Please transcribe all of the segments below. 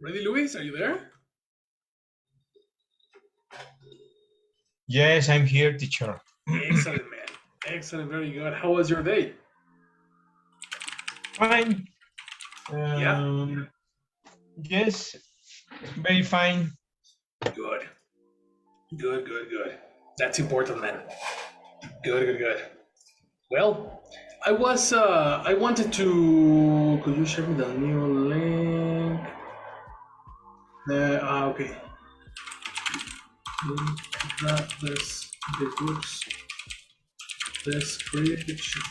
Ready, Luis? Are you there? Yes, I'm here, teacher. Excellent, man. Excellent. Very good. How was your day? Fine. Yeah. Yes, very fine. Good. Good. Good. Good. That's important, man. Good. Good. Good. Well, I wanted to. Could you share me the new link? Okay. This the groups description.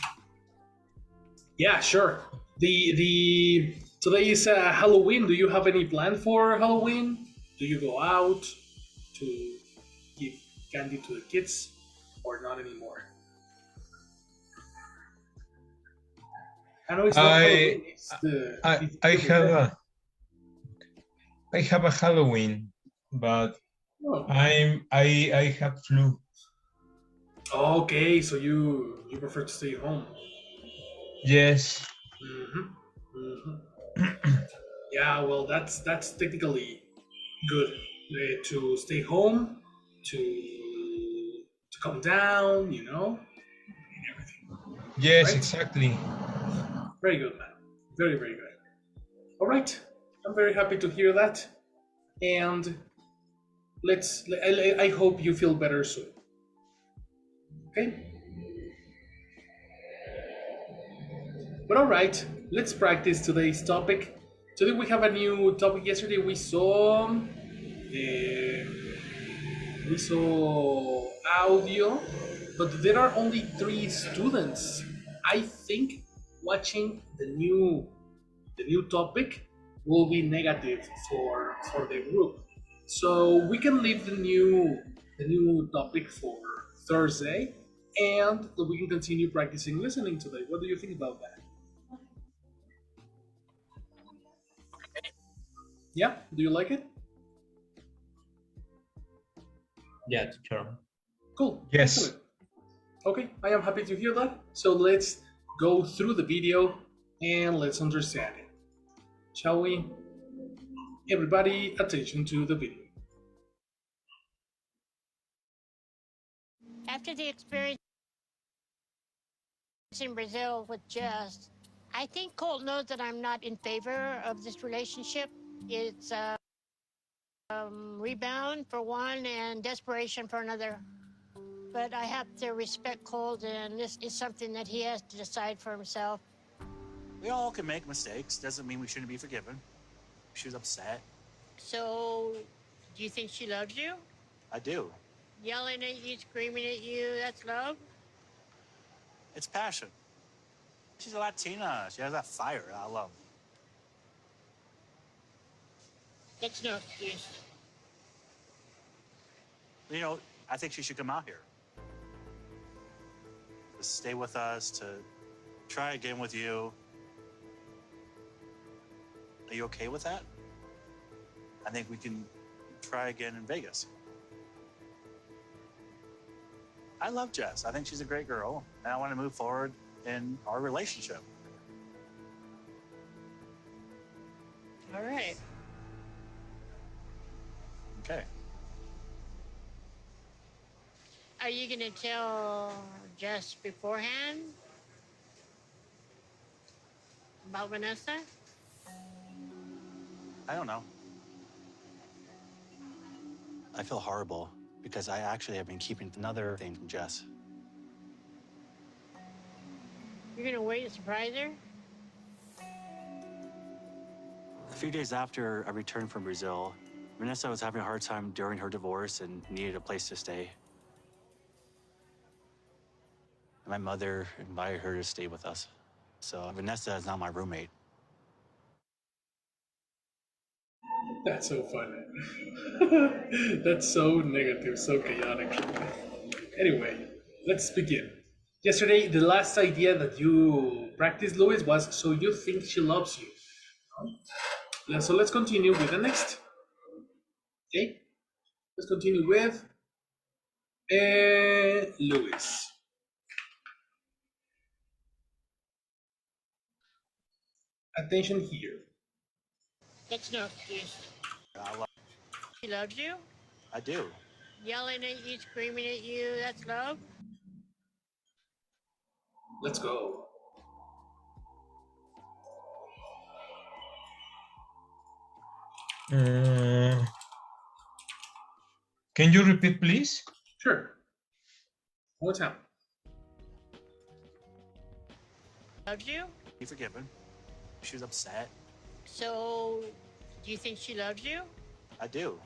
Yeah, sure. The today is Halloween. Do you have any plan for Halloween? Do you go out to give candy to the kids, or not anymore? I know it's not I Halloween. It's the I it's I the have before. a Halloween, but Oh, I have flu. okay. So you prefer to stay home? Yes. hmm hmm Yeah. Well, that's technically good to stay home to calm down. And everything. Yes, Right? exactly. Very good, man. Very, very good. All right. I'm very happy to hear that. And I hope you feel better soon. Okay? But all right, let's practice today's topic. Today we have a new topic. Yesterday we saw audio, but there are only three students. I think watching the new topic will be negative for the group. So we can leave the new topic for Thursday, and we can continue practicing listening today. What do you think about that? Yeah, do you like it? Yeah, teacher. Cool, Yes. excellent. Okay, I am happy to hear that. So let's go through the video and let's understand it. Shall we? Everybody, attention to the video. After the experience in Brazil with Jess, I think Colt knows that I'm not in favor of this relationship. It's rebound for one and desperation for another. But I have to respect Colt, and this is something that he has to decide for himself. We all can make mistakes. Doesn't mean we shouldn't be forgiven. She was upset. So, do you think she loves you? I do. Yelling at you, screaming at you, that's love? It's passion. She's a Latina. She has that fire that I love. That's no excuse. You know, I think she should come out here. To stay with us, to try again with you. Are you okay with that? I think we can try again in Vegas. I love Jess. I think she's a great girl, and I want to move forward in our relationship. All right. Okay. Are you going to tell Jess beforehand about Vanessa? I don't know. I feel horrible because I actually have been keeping another thing from Jess. You're going to wait and surprise her? A few days after I returned from Brazil, Vanessa was having a hard time during her divorce and needed a place to stay. My mother invited her to stay with us. So Vanessa is now my roommate. That's so funny. That's so negative, so chaotic. Anyway, let's begin. Yesterday, the last idea that you practiced, Louis, was so you think she loves you. Yeah, so let's continue with the next. Okay, let's continue with Louis. Attention here. That's no excuse. I love. She loves you? I do. Yelling at you, screaming at you, that's love? Let's go. Can you repeat, please? Sure. One more time. Loves you? Be forgiven. She was upset. So, do you think she loves you? I do.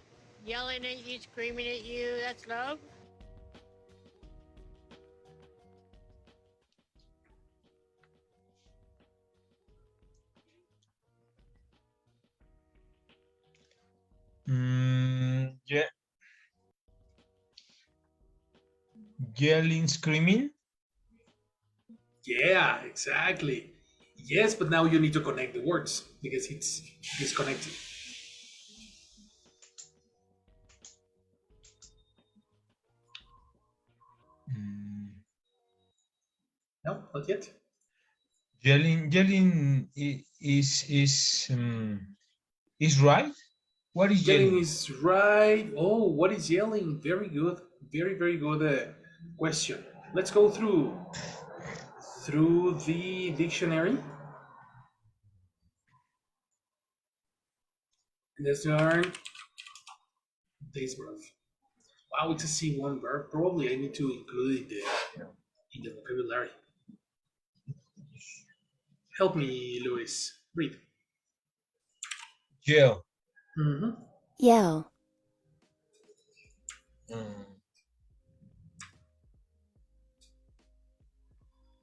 Yelling at you, screaming at you, that's love? Yeah. Yelling, screaming. Yeah, exactly. Yes, but now you need to connect the words because it's disconnected. No, not yet. Yelling is right. What is Yelling yelling? is right. Oh, what is yelling? Very good. Very, very good question. Let's go through the dictionary. Let's learn this verb. Wow, it's a C1 verb. Probably I need to include it in the vocabulary. Help me, Luis. Read. Yell. Mm-hmm. Yell.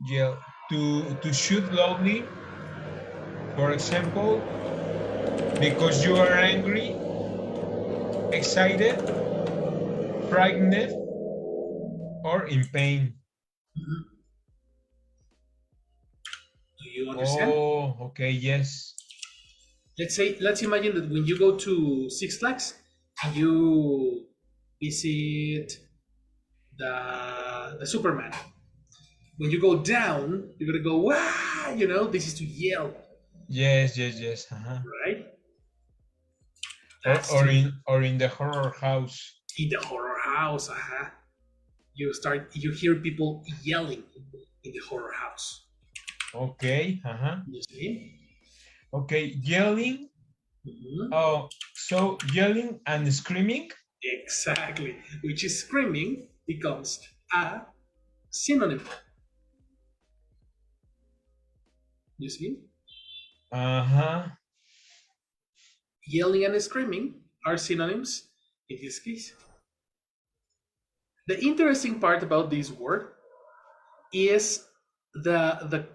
Yell. To shoot loudly. For example, because you are angry, excited, frightened, or in pain. Do you understand? Oh, okay, yes. Let's imagine that when you go to Six Flags and you visit the Superman. When you go down, you're gonna go wow. This is to yell, Yes. right? Or in the horror house. In the horror house. You hear people yelling in the horror house. Okay. You see? Okay, yelling. Mhm. Oh, so yelling and screaming. Exactly. Which is screaming becomes a synonym. You see? Yelling and screaming are synonyms in this case. The interesting part about this word is the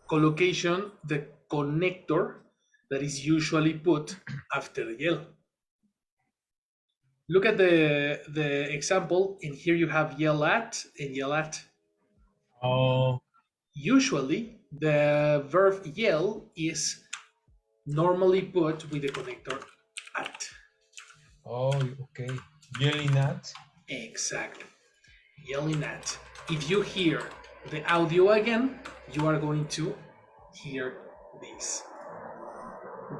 collocation, the connector that is usually put after the yell. Look at the example, and here you have yell at and yell at. Oh, Usually, the verb yell is normally put with the connector at. oh, okay. Yelling at. Exactly. Yelling at. If you hear the audio again, you are going to hear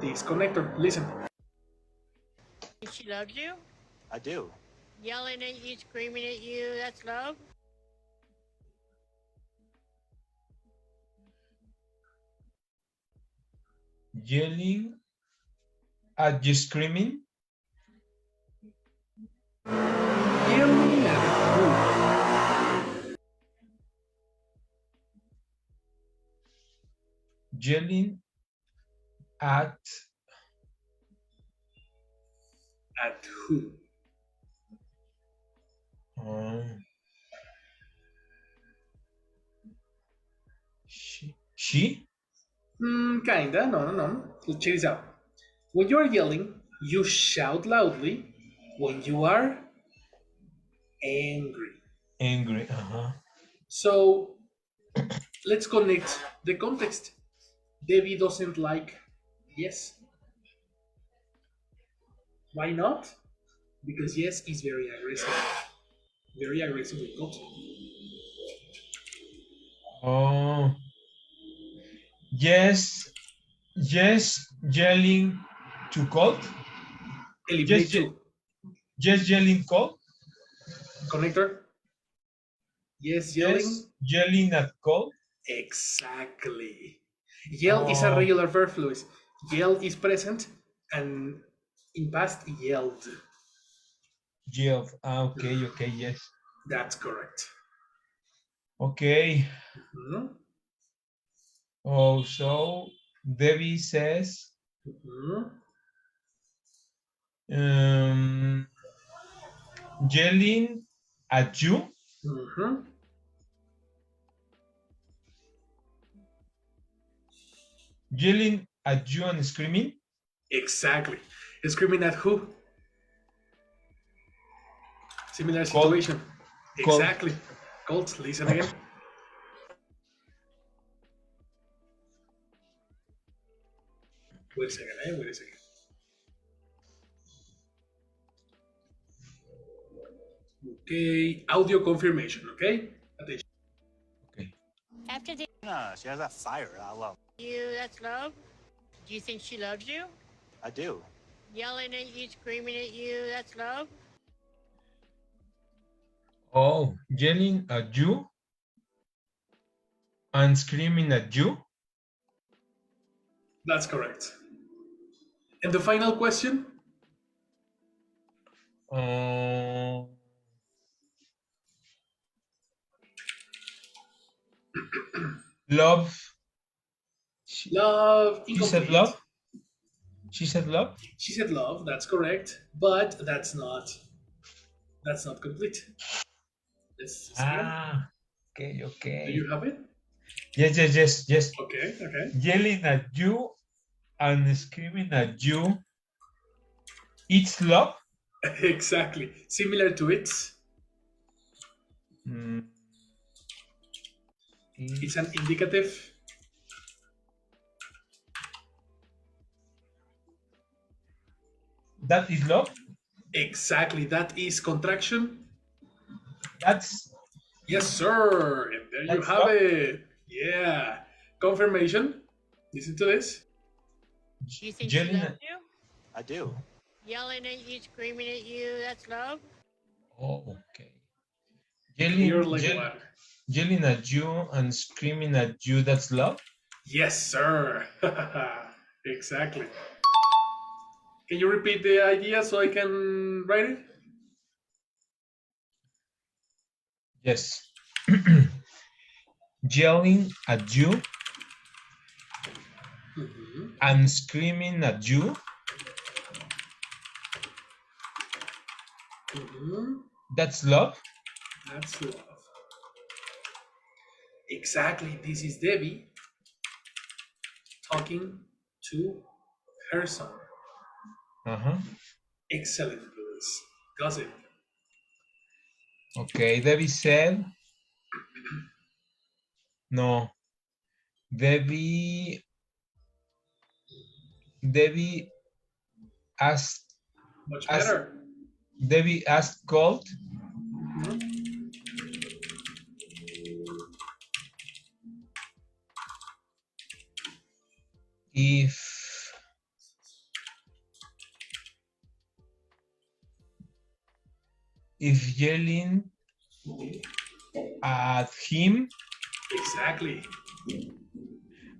this connector. Listen. She loves you? I do. Yelling at you, screaming at you, that's love? Yelling at you, screaming. Yelling at who? Yelling at At who? um, she. Kinda. No. So check this out. When you are yelling, you shout loudly when you are angry. Angry. So let's connect the context. Debbie doesn't like yes. Why not? Because yes is very aggressive. Very aggressive with content. Oh, yes. Yelling To cold? Eliminate Just, two. just yelling cold? Connector. Yes, yelling. Just yelling at cold? Exactly. Yell is a regular verb, Luis. Yell is present, and in past, yelled. Yelled. Okay, yes. That's correct. Okay. Mhm. Oh, so Debbie says, Mhm. yelling at you? Mhm. Yelling at you and screaming? Exactly. Screaming at who? Similar Cold. situation. Cold. Exactly. Colt, listen again. Wait a second, wait a second. Okay, audio confirmation, okay? Attention. Okay. After the No, she has that fire, that love. you, that's love. Do you think she loves you? I do. Yelling at you, screaming at you, that's love. Oh, yelling at you and screaming at you? That's correct. And the final question? Um, love. Love, She said incomplete. love? She said love? She said love, that's correct, but that's not complete. Let's see again. Okay, Do okay. you have it? Yes. Okay. Yelling at you and screaming at you. It's love? Exactly. Similar to it. Mm, It's an indicative. that is love? Exactly. That is contraction. That's Yes, sir. And there you that's have love? it. Yeah. Confirmation. Listen to this. Do you think she Yelling loves at, you? I do. Yelling at you, screaming at you, that's love. okay. Clear like water. Yelling at you and screaming at you, that's love? Yes, sir. Exactly. Can you repeat the idea so I can write it? Yes. Yelling at you Mhm. and screaming at you, Mhm. that's love? That's love. Exactly. This is Debbie talking to her son. Uh-huh. Excellent, Louis. Gossip. Okay, Debbie said, no. Debbie asked, Much asked better. Debbie asked Colt Mhm. if yelling at him Exactly.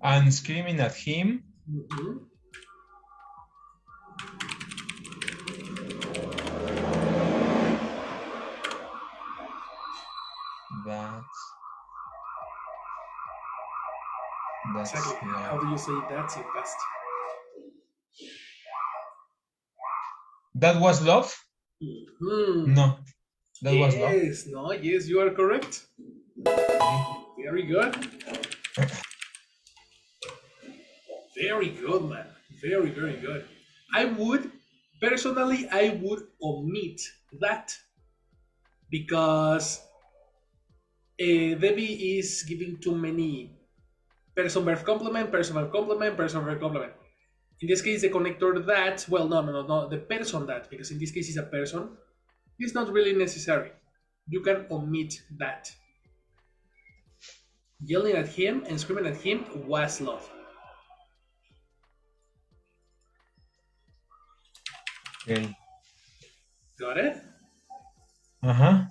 and screaming at him, Mhm. that's Exactly. love. How do you say that's in past? That was love? Mhm. No, that was love. Yes. No. Yes, you are correct. Okay. Very good. Very good, man. Very good. I would personally, I would omit that because Debbie is giving too many person verb complement, person verb complement, person verb complement. In this case, the connector that, well, no, the person that, because in this case it's a person, is not really necessary. You can omit that. Yelling at him and screaming at him was love. Okay. Got it? Uh-huh.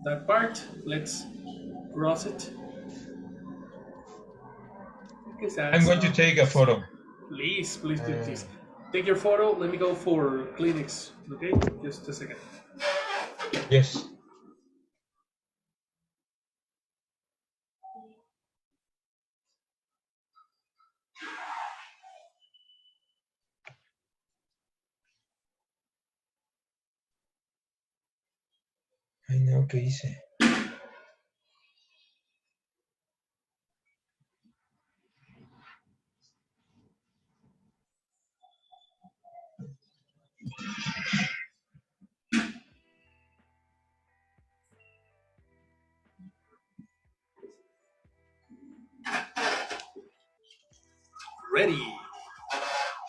That part, let's cross it. Because I'm that's going to take a photo. please, please, please, please. Take your photo. Let me go for clinics. Okay, just a second. Yes. Ay, no, ¿qué hice? Ready.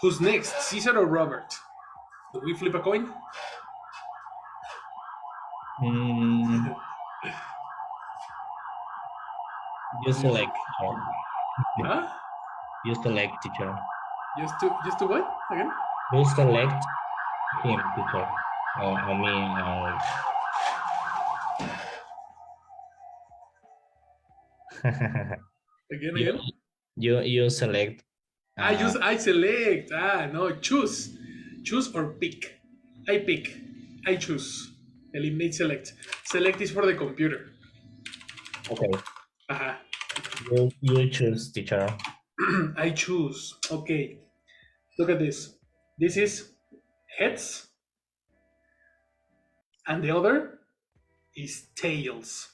Who's next, Caesar or Robert? Do we flip a coin? Mm, you select teacher. Huh? You select teacher. Just to what again? You select him teacher. Or me. Again, you again. you select. I select. No, choose. Choose or pick. I pick. I choose. Eliminate select. Select is for the computer. Okay. Uh-huh. You choose teacher. I choose. Okay. Look at this. This is heads, and the other is tails.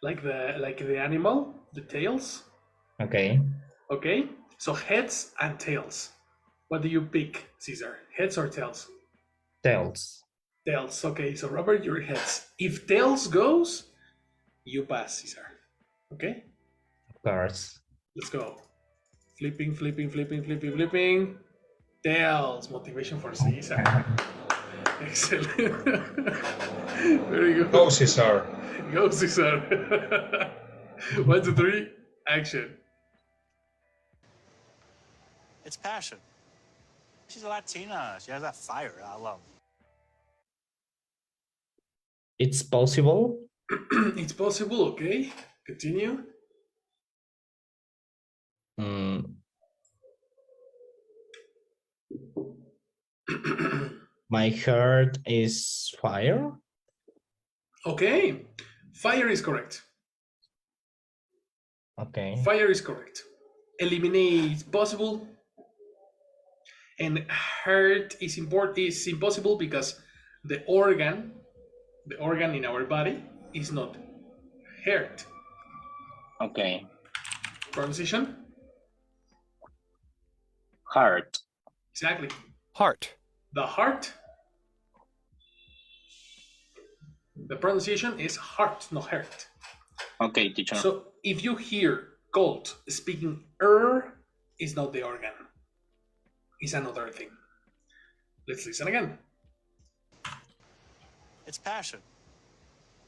Like the animal, the tails. Okay. Okay? So heads and tails. What do you pick, Caesar? Heads or tails? Tails. Tails. Okay, so Robert, your heads. If tails goes, you pass, Caesar. Okay? Of course. Let's go. Flipping, flipping, flipping, flipping, flipping. Tails. Motivation for Caesar. Excellent. Very good. Go, Cesar. Go, Caesar. 1, 2, 3, action. It's passion. She's a Latina. She has that fire I love. It's possible. It's possible, okay? Continue. Mm, my heart is fire. Okay. Fire is correct. Okay. Fire is correct. Eliminate possible. And hurt is impossible because the organ in our body is not hurt. Okay. Pronunciation? Heart. Exactly. Heart. The heart. The pronunciation is heart, not hurt. Okay, teacher. So if you hear Colt speaking is not the organ. It's another thing. Let's listen again. It's passion.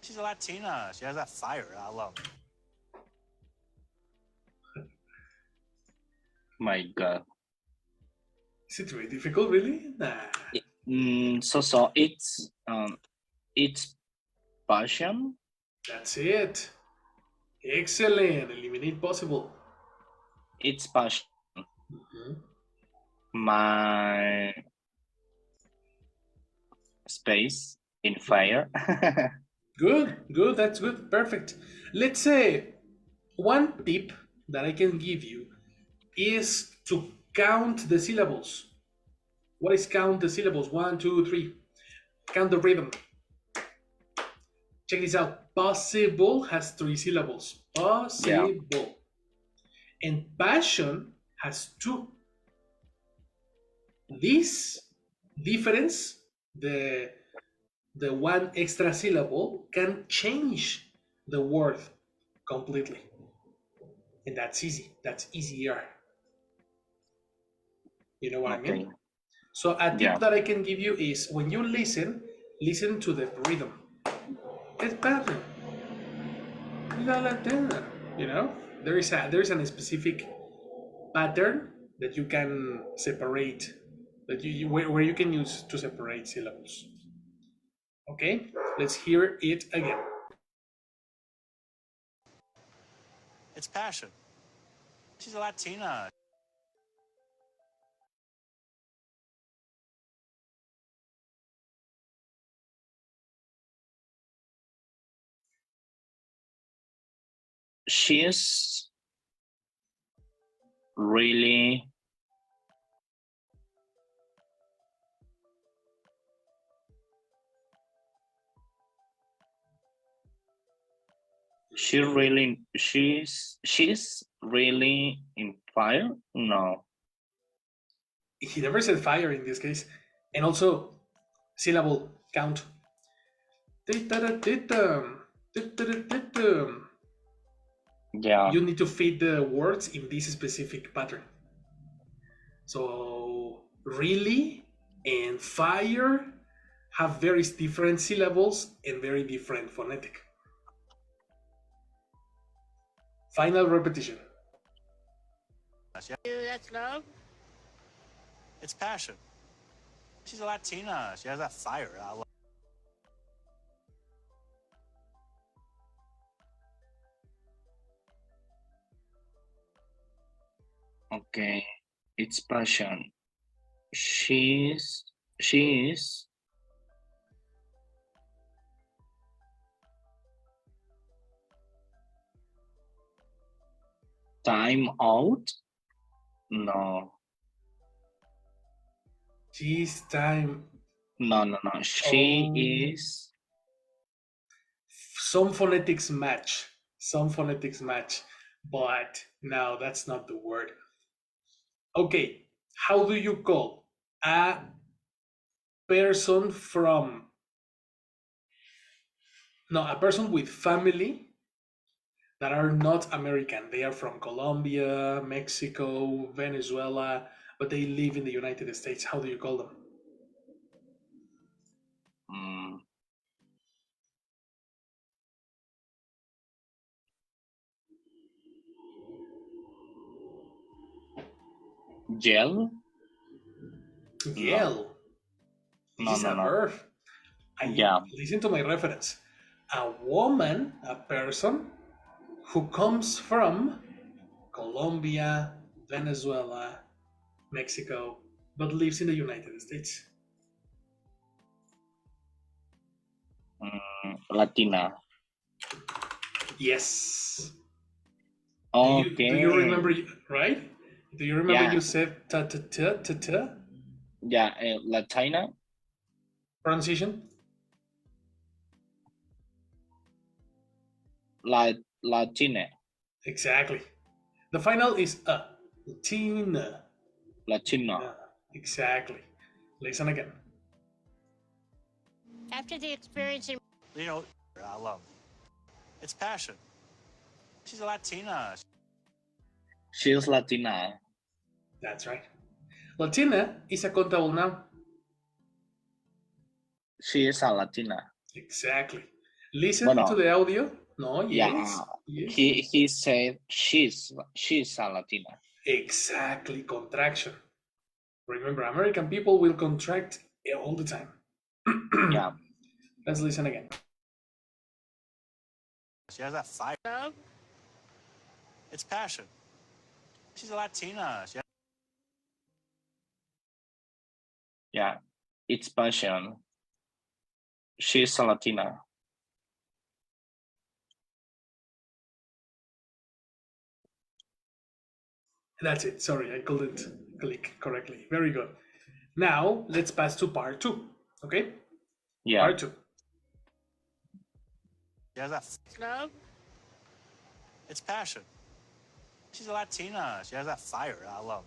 She's a Latina. She has that fire I love. My God. Is it really difficult, really? Nah. So it's passion. That's it. Excellent. Eliminate possible. It's passion. Mm-hmm. My space in fire. Good, good. That's good. Perfect. Let's say one tip that I can give you is to count the syllables. What is count the syllables? 1, 2, 3. Count the rhythm. Check this out. Possible has 3 syllables. Possible. Yeah. And passion has 2. This difference, the one extra syllable, can change the word completely. And that's easy. That's easier. You know what I mean? So a tip that I can give you is when you listen to the rhythm. It's pattern. You know, there is a specific pattern that you can separate that where you can use to separate syllables. Okay, let's hear it again. It's passion. She's a Latina. She's really she's really in fire. No, He never said fire in this case, and also syllable count. yeah, You need to fit the words in this specific pattern. So really and fire have very different syllables and very different phonetic. Final repetition. That's love. It's passion. She's a Latina. She has that fire. I love. okay. It's passion. She's time out. No, She's time. no. She Oh. is Some phonetics match. Some phonetics match. But no, that's not the word. Okay, how do you call a person from no, a person with family that are not American? They are from Colombia, Mexico, Venezuela, but they live in the United States. How do you call them? mm, gel. Yell. This is a No. verb. Yeah. Listen to my reference. A woman, a person who comes from Colombia, Venezuela, Mexico, but lives in the United States. Latina. Yes. Okay. Do you remember, right? Do you remember Yeah. you said ta ta ta ta ta? Yeah, Latina. Pronunciation? Latina. Exactly. The final is a. Latina. Latino. Exactly. Listen again. After the experience in You know, I love. It's passion. She's a Latina. She's Latina. That's right. Latina is a countable noun. She is a Latina. Exactly. Listen Bueno, to the audio. No, yes. yeah. Yes. He said she's a Latina. Exactly. Contraction. Remember, American people will contract all the time. Yeah. Let's listen again. She has that fire. love. It's passion. She's a Latina. Yeah. It's passion. She's a Latina. That's it. Sorry, I couldn't click correctly. Very good. Now, let's pass to part two. Okay? Yeah. Part two. She has that. Love. It's passion. She's a Latina. She has that fire. I love.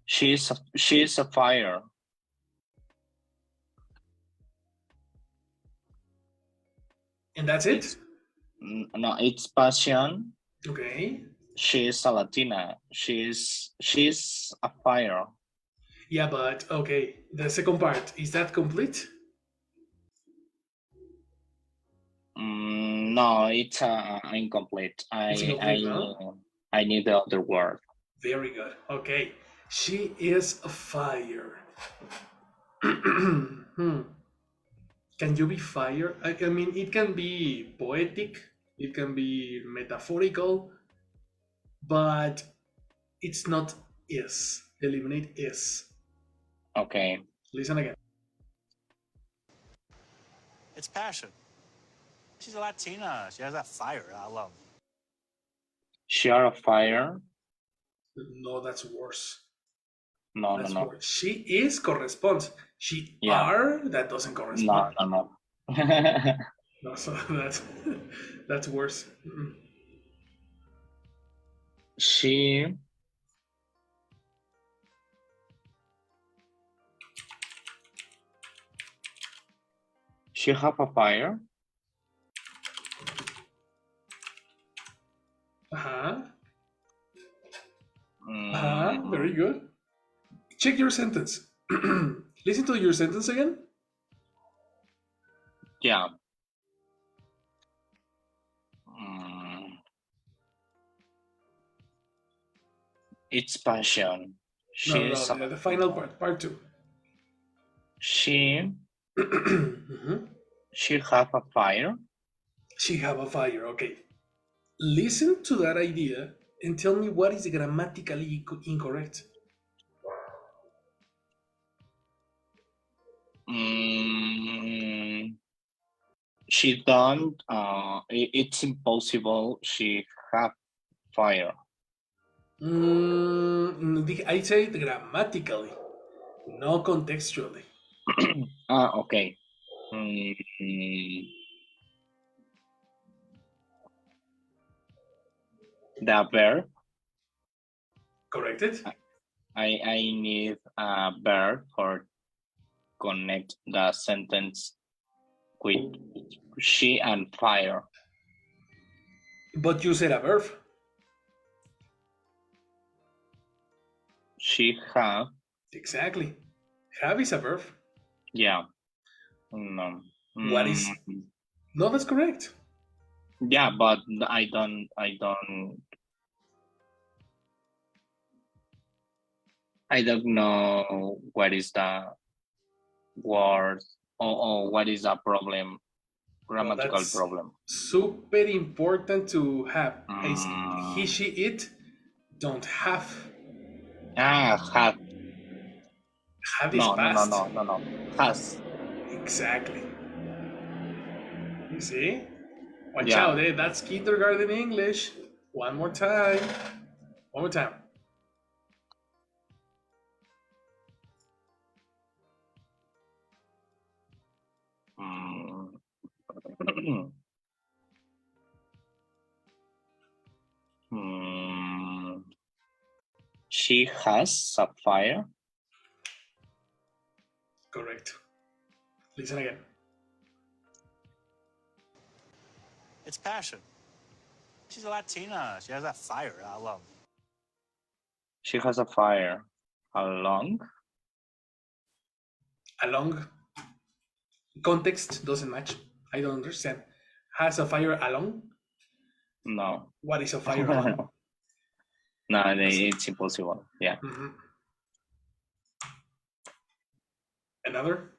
She's a fire. And that's it? No, it's passion. Okay. She's a Latina. She's a fire. Yeah, but okay. The second part, is that complete? No, it's incomplete. It's incomplete, no? I need the other word. Very good. Okay. She is a fire. Can you be fire? I mean, it can be poetic, it can be metaphorical, but it's not is. Eliminate is. Okay. Listen again. It's passion. She's a Latina. She has that fire that I love. She are a fire. No, that's worse. No, That's no, no. worse. She is corresponds. She Yeah. are, that doesn't No, correspond. no, no. No, so that's worse. Mm-mm. She have a fire. Uh-huh. Mm, Very good. Check your sentence. Listen to your sentence again. yeah. Mm, it's passion. No, the final part two. She Mhm. she have a fire. She have a fire. Okay. Listen to that idea and tell me what is grammatically incorrect. Mm, she don't. It's impossible. She have fire. I say it grammatically, no contextually. Okay. Mm, the verb. Corrected? I need a verb for connect the sentence with she and fire. But you said a verb. She have. Exactly. Have is a verb. Yeah. No. What is? No, that's correct. Yeah, but I don't know what is the word or what is the problem, grammatical that's problem. super important to have. Is he, Mm, she, it don't have. have. Have is No, past. no. Has. Exactly. You see? Watch Yeah. out, eh? That's kindergarten English. One more time. One more time. Mm. Mm. She has a fire. Correct. Listen again. It's passion. She's a Latina. She has that fire that I love. She has a fire. Along. Along. Context doesn't match. I don't understand. Has a fire along? No. What is a fire along? No, it's impossible. Yeah. Mm-hmm. Another?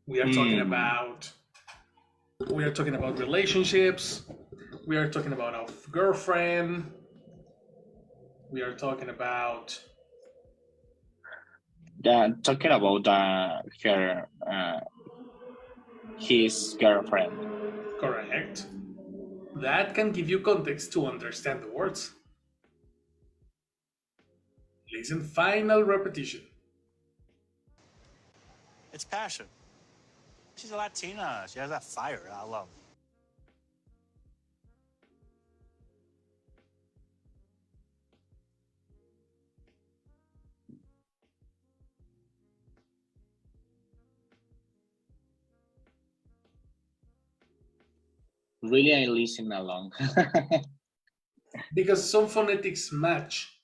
We are talking about relationships. We are talking about a girlfriend. We are talking about Talking about her his girlfriend. correct. That can give you context to understand the words. Listen, final repetition. It's passion. She's a Latina. She has that fire that I love. Really, I listen along. Because some phonetics match.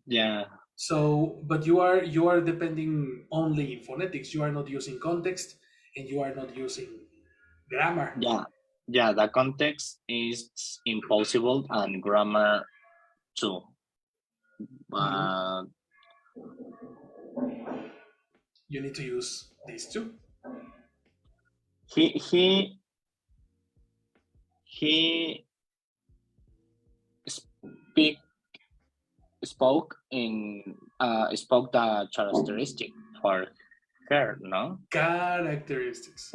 Yeah. So, but you are depending only in phonetics. You are not using context, and you are not using grammar. Yeah, the context is impossible and grammar too. But You need to use these two. he speak spoke the characteristic for her, no? Characteristics.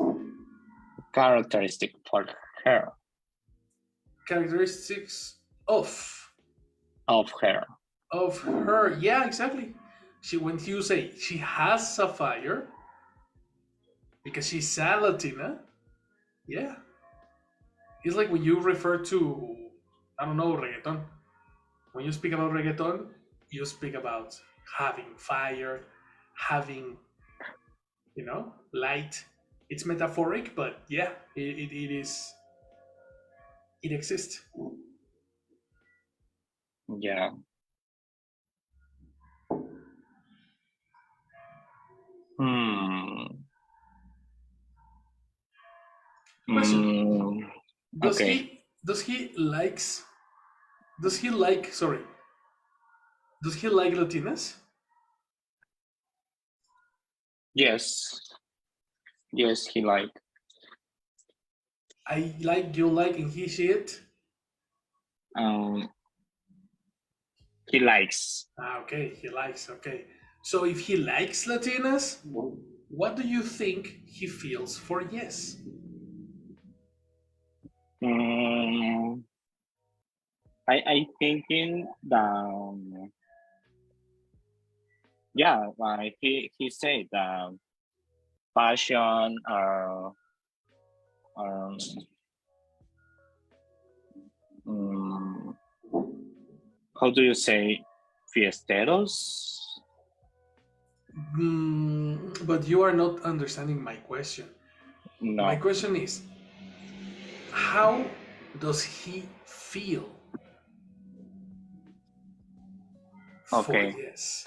Characteristic for her. Characteristics of Her. her. Yeah, exactly. When you say she has a fire because she's a Latina, yeah. It's like when you refer to, I don't know, reggaeton. When you speak about reggaeton, you speak about having fire, having, light. It's metaphoric, but yeah, it is. It exists. Yeah. Hmm. Question: Does Okay. he does he likes does he like sorry does he like Latinas? Yes. Yes, he like. I like, you like, and he she it. Um. He likes. Okay, he likes. Okay, so if he likes Latinas, what do you think he feels for yes? Mm, I thinking the yeah, like he said passion or um, mm, how do you say fiesteros? But you are not understanding my question. My No. question is, how does he feel for Okay. yes?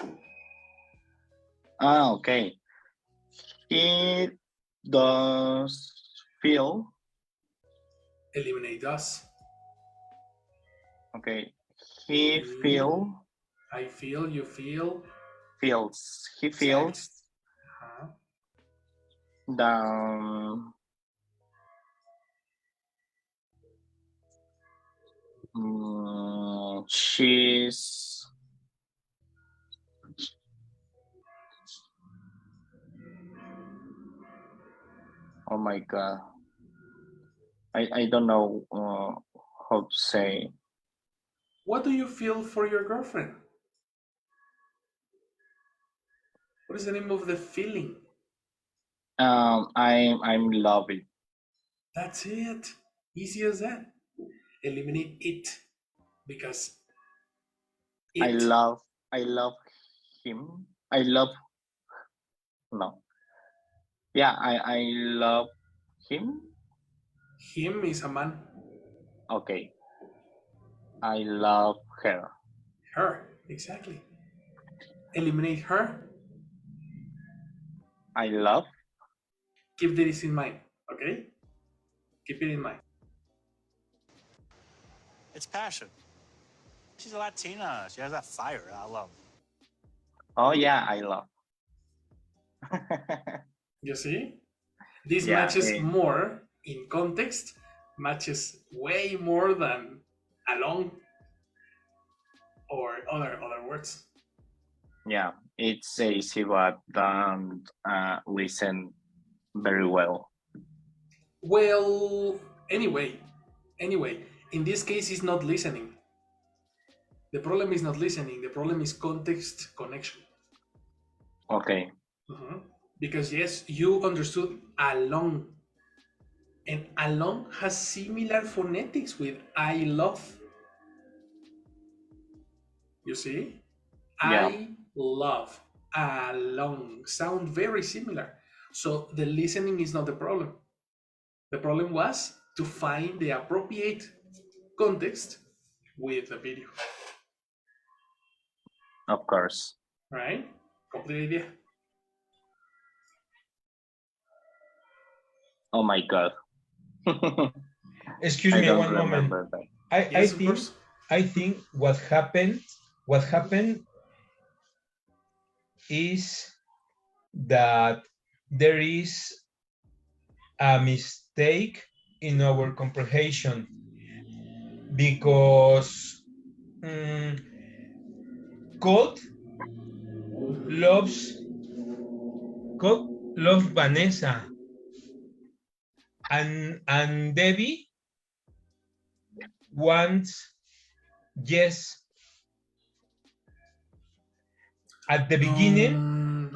Okay. He does feel. Eliminate us. Okay. He Mm, feel I feel, you feel. feels. He Exactly. feels Uh-huh. the she's oh my god. I don't know how to say. What do you feel for your girlfriend? What is the name of the feeling? I'm loving. That's it. Easy as that. Eliminate it because I it, love I love him. I love no. Yeah, I love him. him is a man. Okay. I love her. Her, exactly. Eliminate her. I love. Keep this in mind, okay? Keep it in mind. It's passion. She's a Latina. She has that fire I love. Oh yeah, I love. You see? This Yeah. matches more in context, matches way more than along or other words. Yeah. It's easy, but don't listen very well. Well, anyway, in this case, it's not listening. The problem is not listening. The problem is context connection. Okay. Mhm. Because yes, you understood along, and along has similar phonetics with I love. You see, Yeah. I love along sound very similar. So the listening is not the problem. The problem was to find the appropriate context with the video. Of course. Right? Complete idea. Oh my God. Excuse I me don't one moment. remember that. I think what happened is that there is a mistake in our comprehension because Colt loves Vanessa and Debbie wants Jess. At the beginning,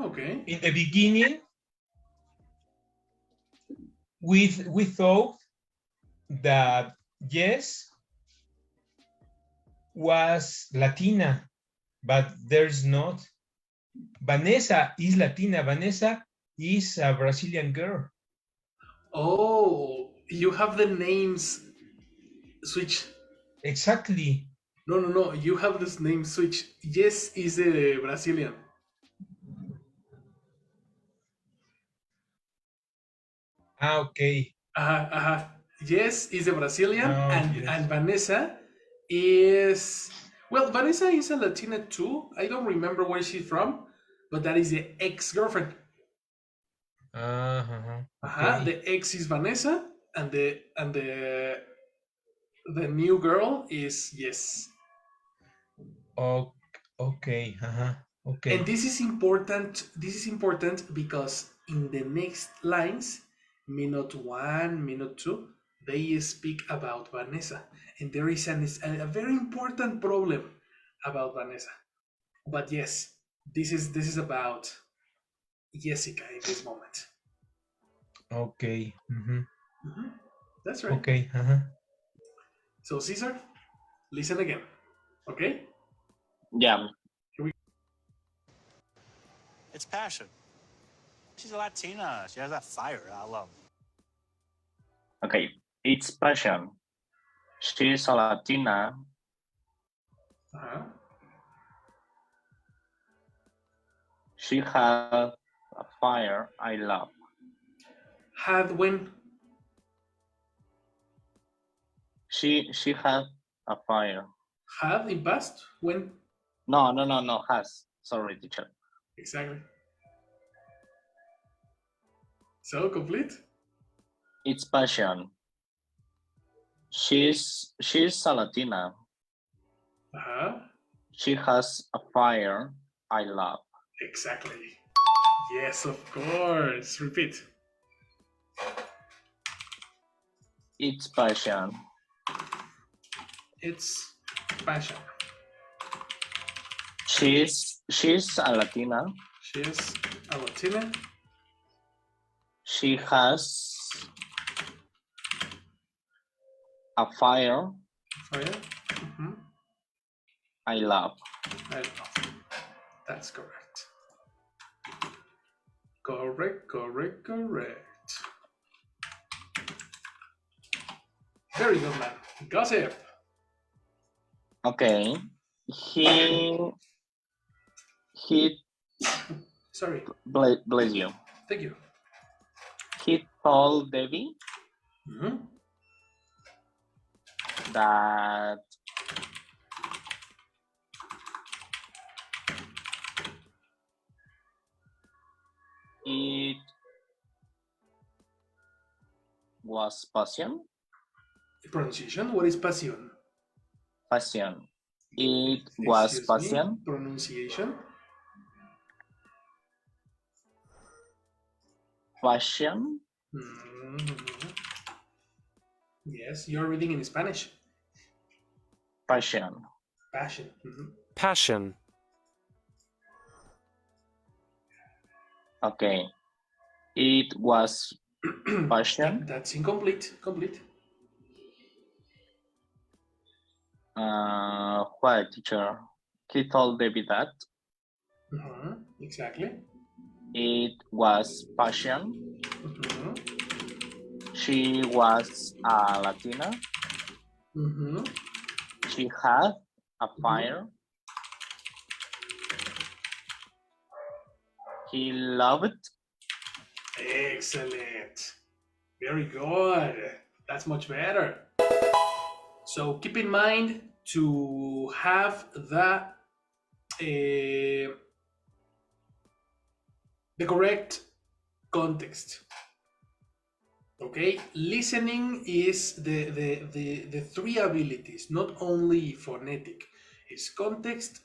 Okay. in the beginning, we thought that Jess was Latina, but there's not. Vanessa is Latina. Vanessa is a Brazilian girl. Oh, you have the names switch. Exactly. No. You have this name switch. Yes is a Brazilian. Okay. Yes is a Brazilian, Oh, and yes. Vanessa is, well, Vanessa is a Latina too. I don't remember where she's from, but that is the ex-girlfriend. Okay. The ex is Vanessa, and the new girl is Yes. Oh, okay. Okay. And this is important. This is important because in the next lines, minute 1, minute 2, they speak about Vanessa, and there is a very important problem about Vanessa. But yes, this is about Jessica in this moment. Okay. That's right. Okay. So Caesar, listen again. Okay? Yeah. It's passion. She's a Latina. She has that fire I love. Okay. It's passion. She's a Latina. She has a fire I love. Had when? She had a fire. Had in past? When? No. Has. Sorry, teacher. Exactly. So complete? It's passion. She's a Latina. She has a fire I love. Exactly. Yes, of course. Repeat. It's passion. It's passion. She's a Latina. She's a Latina. She has a fire Fire. I love. I love. That's correct. Correct. Very good, man. Gossip. Okay. He Sorry. bless you. Thank you. He told Debbie that it was passion. Pronunciation. What is passion? Passion. It was passion. Pronunciation. Passion. Yes, you're reading in Spanish. Passion. Passion. Passion. Okay. It was passion. That's incomplete. Complete. What, teacher? He told Debbie that Exactly. it was passion. She was a Latina. She had a fire. He loved. Excellent. Very good. That's much better. So keep in mind to have the correct context. Okay, listening is the three abilities, not only phonetic. It's context,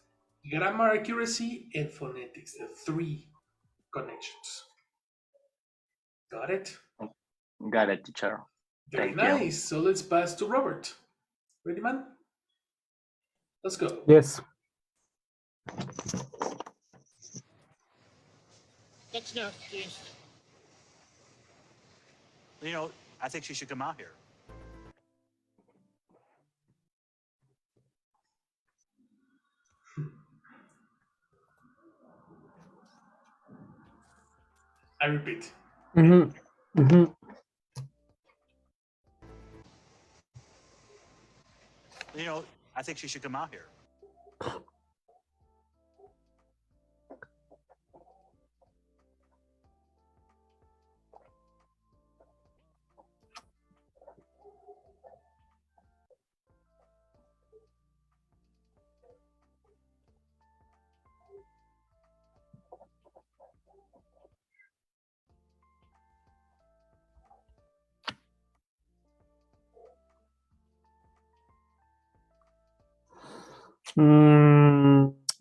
grammar accuracy, and phonetics, the three connections. Got it? Got it, teacher. Very Thank you. nice. So let's pass to Robert. Ready, man? Let's go. Yes. That's no excuse. You know, I think she should come out here. I repeat. Mm-hmm. Mm-hmm. You know, I think she should come out here.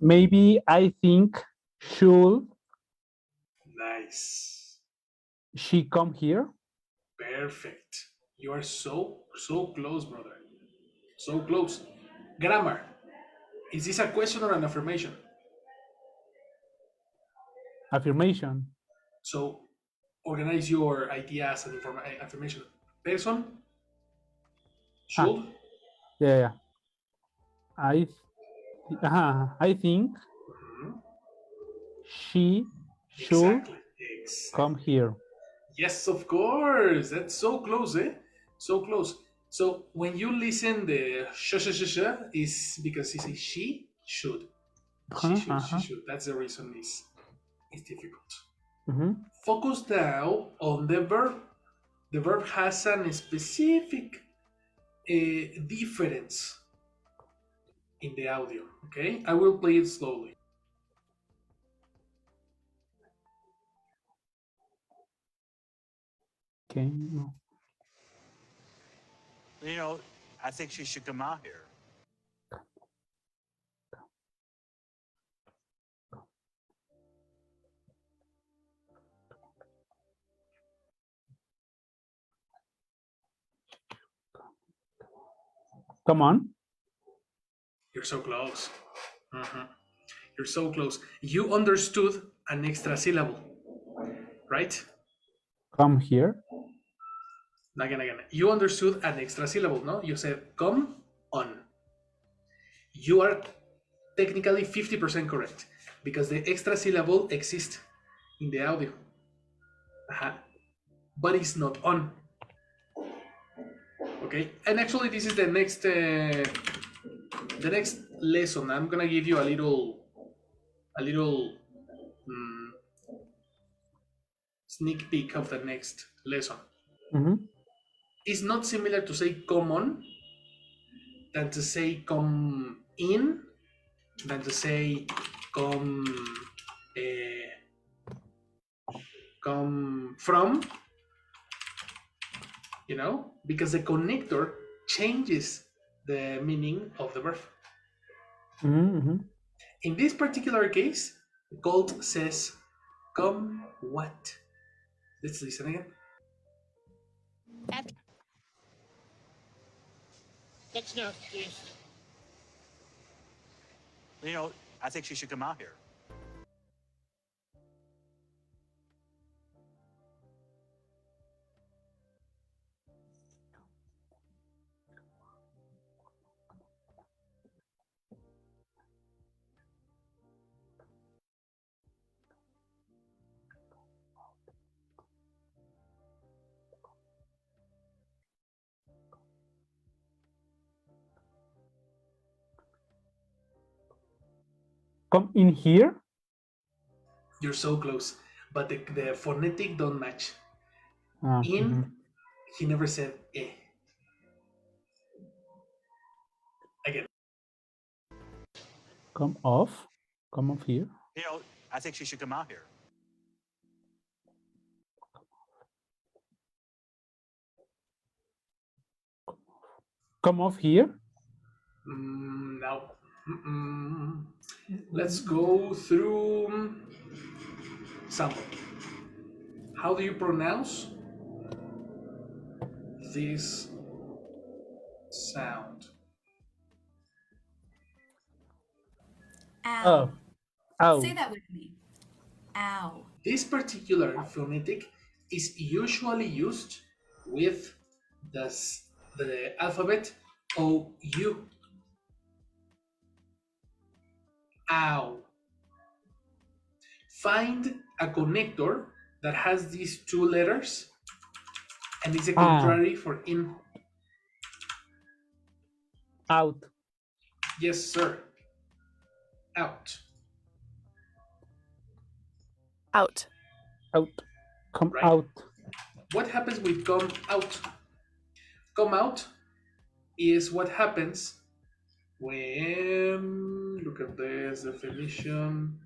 Maybe I think should Nice. she come here? Perfect. You are so close, brother. So close. Grammar. Is this a question or an affirmation? Affirmation. So organize your ideas and affirmation. Person. Should. Yeah. I think she should Exactly. come here. Yes, of course. That's so close, eh? So close. So when you listen, the sh is because it's a she should. She should. That's the reason it's difficult. Mm-hmm. Focus now on the verb. The verb has a specific difference in the audio. Okay, I will play it slowly. Okay. No. You know, I think she should come out here. Come on. You're so close. You're so close. You understood an extra syllable, right? Come here. Again. You understood an extra syllable, no? You said come on. You are technically 50% correct because the extra syllable exists in the audio. But it's not on. Okay, and actually this is the next lesson. I'm gonna give you a little sneak peek of the next lesson. Mm-hmm. It's not similar to say come on than to say come in than to say come come from, because the connector changes the meaning of the verb. Mm-hmm. In this particular case, Gold says come what? Let's listen again. That's no excuse. You know, I think she should come out here. Come in here. You're so close, but the phonetic don't match. In Mm-hmm. He never said eh. Again. Come off. Come off here. You know, I think she should come out here. Come off here. No. Let's go through sample. How do you pronounce this sound? Ow. Oh. Ow. Say that with me. Ow. This particular phonetic is usually used with the alphabet OU. Ow. Find a connector that has these two letters and it's a contrary for in. Out. Yes, sir. Out. Out. Out. Come Right. out. What happens with come out? Come out is what happens when, look at this definition.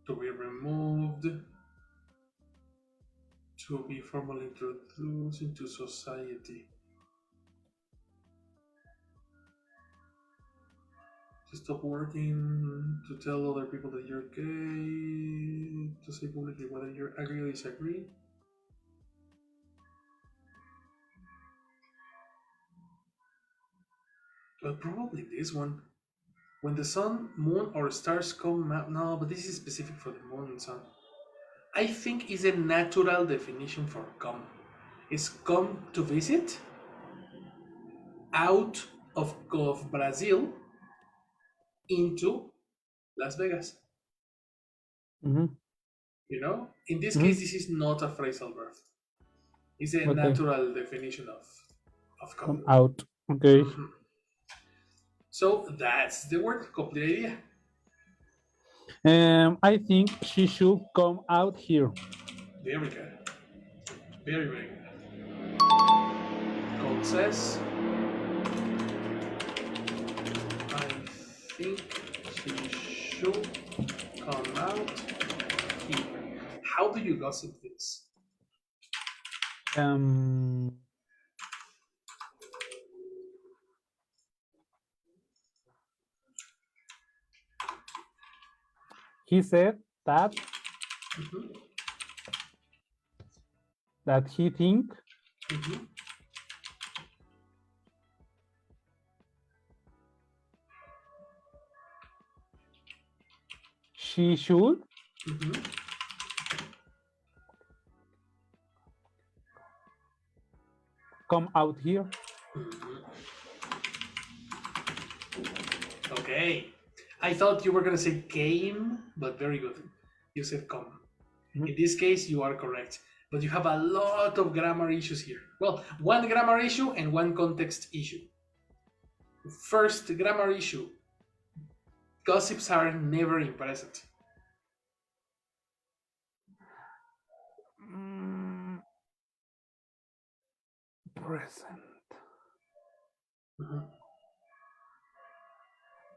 To be removed, to be formally introduced into society. To stop working, to tell other people that you're gay, to say publicly whether you agree or disagree. Well, probably this one. When the sun, moon, or stars come out. No, but this is specific for the moon and sun. I think is a natural definition for come. It's come to visit out of Brazil into Las Vegas. Mm-hmm. You know, in this case, this is not a phrasal verb. It's a natural definition of come out. Okay. So that's the word, complete idea. I think she should come out here. Very good. Very, very good. Code says, I think she should come out here. How do you gossip this? He said that that he think she should come out here. Okay. I thought you were going to say came, but very good. You said come. In this case, you are correct. But you have a lot of grammar issues here. Well, one grammar issue and one context issue. First, grammar issue. Gossips are never in present. Present.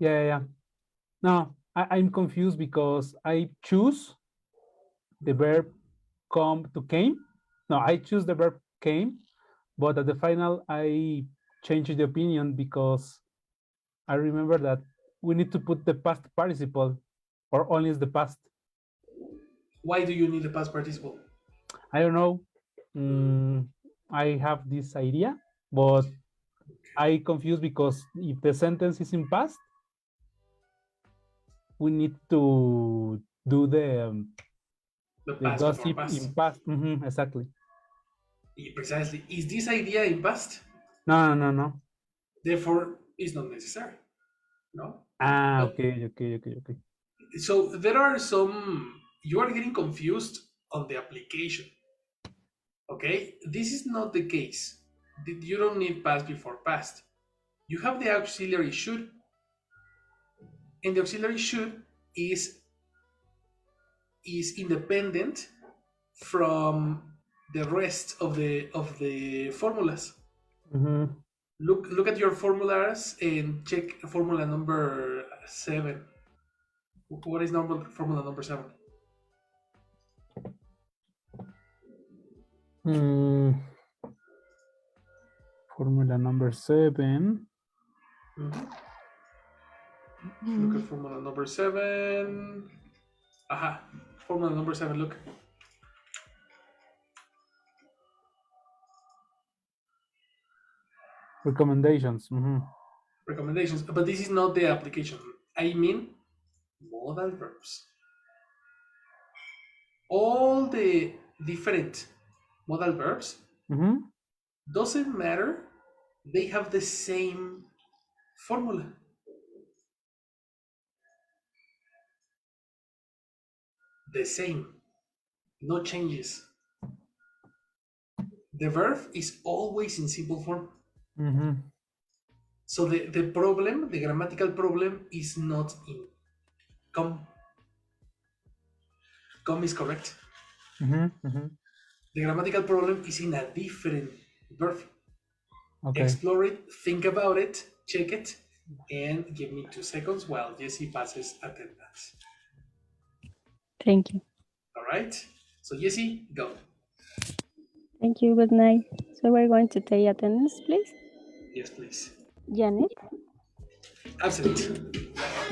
Yeah. No, I'm confused because I choose the verb come to came. No, I choose the verb came, but at the final I changed the opinion because I remember that we need to put the past participle or only is the past. Why do you need the past participle? I don't know. I have this idea, but I confused because if the sentence is in past, we need to do the gossip in past. Exactly. Precisely. Is this idea in past? No. Therefore, it's not necessary. No? Okay. So there are some, you are getting confused on the application. Okay, this is not the case. You don't need past before past. You have the auxiliary should, and the auxiliary should is independent from the rest of the formulas. Mhm. Look at your formulas and check formula number 7. What is formula number 7? Formula number 7. Look at formula number 7. Aha, formula number 7, look. Recommendations. Recommendations, but this is not the application. I mean modal verbs. All the different modal verbs doesn't matter. They have the same formula. The same. No changes. The verb is always in simple form. So the problem, the grammatical problem, is not in come. Come is correct. The grammatical problem is in a different verb. Okay. Explore it, think about it, check it, and give me 2 seconds while Jessie passes attendance. Thank you. All right? So Jessie, go. Thank you. Good night. So we're going to take attendance, please. Yes, please. Janet. Absent.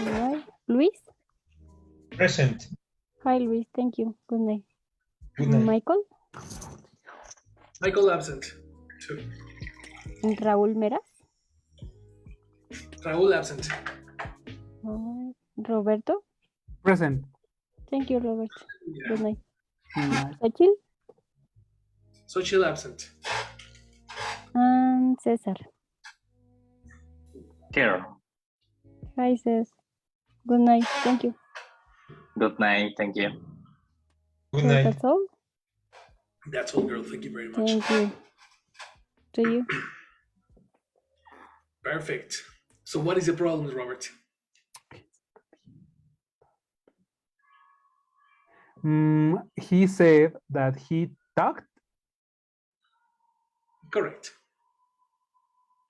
All right. Luis. Present. Hi, Luis. Thank you. Good night. Good night. Michael. Michael absent. 2. Raúl Meras. Raúl absent. All right. Roberto. Present. Thank you, Robert. Yeah. Good night. Night. Xochitl. Xochitl absent. And Cesar. Here. Hi, Cesar. Good night. Thank you. Good night. Thank you. Good So night. that's all. That's all, girl. Thank you very much. Thank you. To you. Perfect. So what is the problem, Robert? He said that he talked. Correct.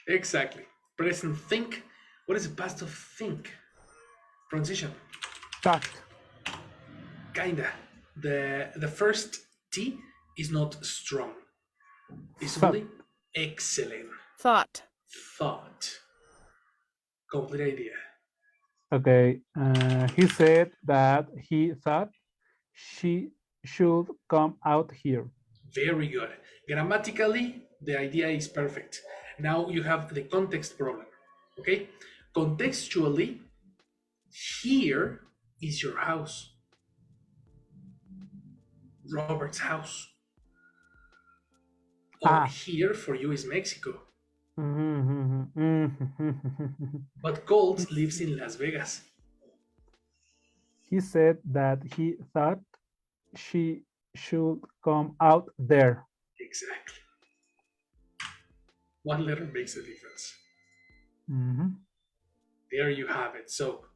Exactly. Present think. What is the past of think? Transition. Talked. Kinda. The first T is not strong. It's Thought. only excellent. Thought. Thought. Complete idea. Okay. He said that he thought she should come out here. Very good. Grammatically, the idea is perfect. Now you have the context problem. Okay? Contextually, here is your house. Robert's house. Or here for you is Mexico. But Colt lives in Las Vegas. He said that he thought she should come out there. Exactly. One letter makes a difference. There you have it. So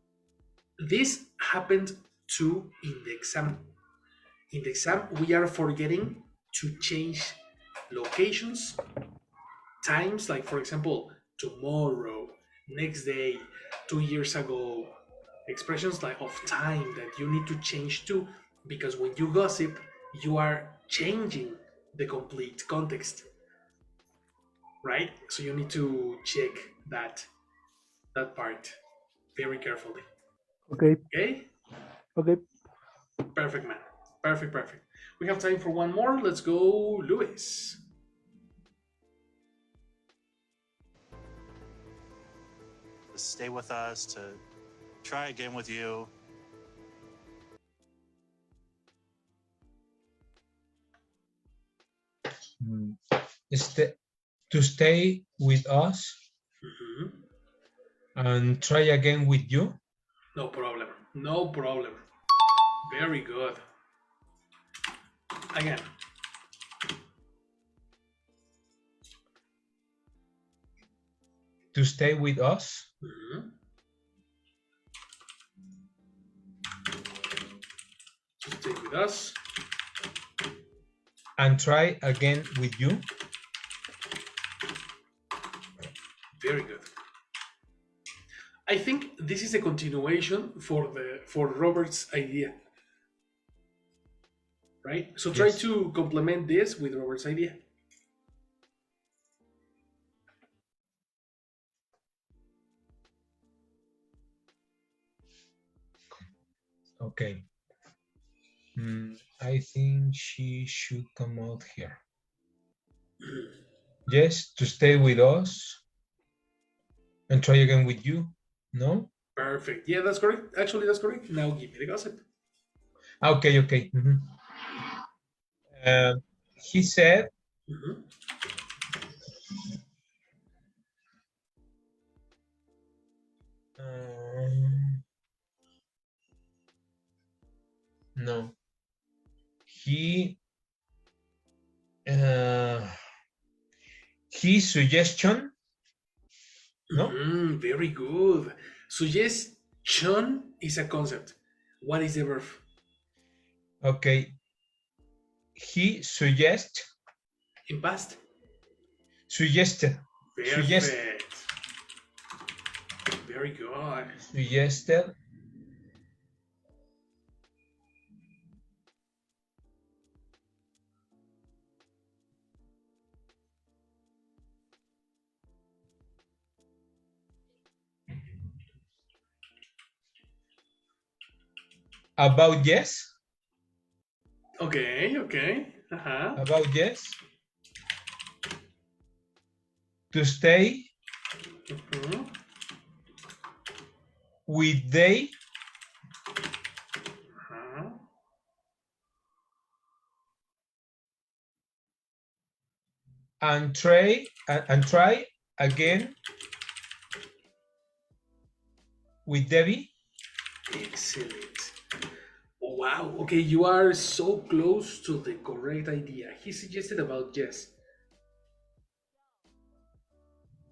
this happened too in the exam. In the exam, we are forgetting to change locations, times, like for example, tomorrow, next day, 2 years ago, expressions like of time that you need to change to, because when you gossip, you are changing the complete context, right? So you need to check that part very carefully. Okay. Okay? Perfect, man. Perfect. We have time for one more. Let's go, Luis. To stay with us, to try again with you. To stay with us and try again with you. No problem. Very good. Again. To stay with us. Mm-hmm. To stay with us. And try again with you. Very good. I think this is a continuation for Robert's idea. Right? So try Yes. to complement this with Robert's idea. Okay. I think she should come out here. Yes, to stay with us and try again with you. No? Perfect. Yeah, that's correct. Actually, that's correct. Now give me the gossip. Okay, okay. He said, Mm-hmm. no. His suggestion. No? Very good. Suggestion is a concept. What is the verb? Okay. He suggested. In past? Suggested. Perfect. Very good. Suggested. About yes. Okay, okay. About yes. To stay with they. And try again with Debbie. Excellent. Oh, wow. Okay, you are so close to the correct idea. He suggested about yes.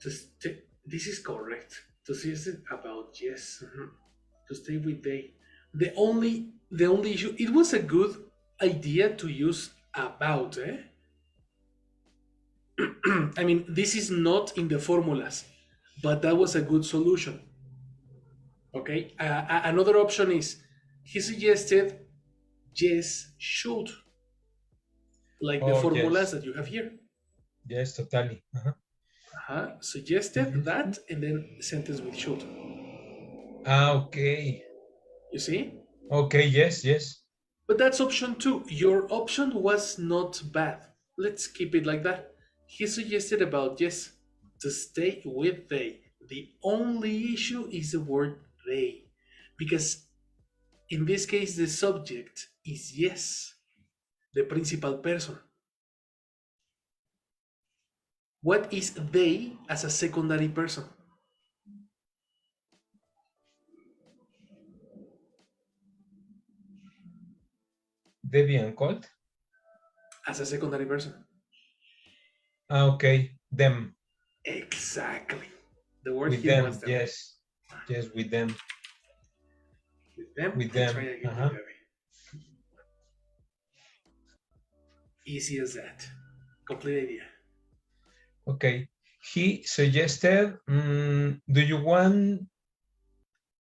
This is correct. To suggest about yes. To stay with they. The only issue, it was a good idea to use about, eh? I mean, this is not in the formulas, but that was a good solution. Okay, another option is he suggested yes should, like the formulas that you have here. Yes, totally. Suggested that and then sentence with should. Okay. You see? Okay, yes. But that's option 2. Your option was not bad. Let's keep it like that. He suggested about yes, to stay with they. The only issue is the word they. Because in this case, the subject is yes, the principal person. What is they as a secondary person? Debbie and Colt. As a secondary person. Okay, them. Exactly. The word with here them, was them. Yes, with them. With them. Try again with Debbie. Easy as that. Complete idea. Okay. He suggested, do you want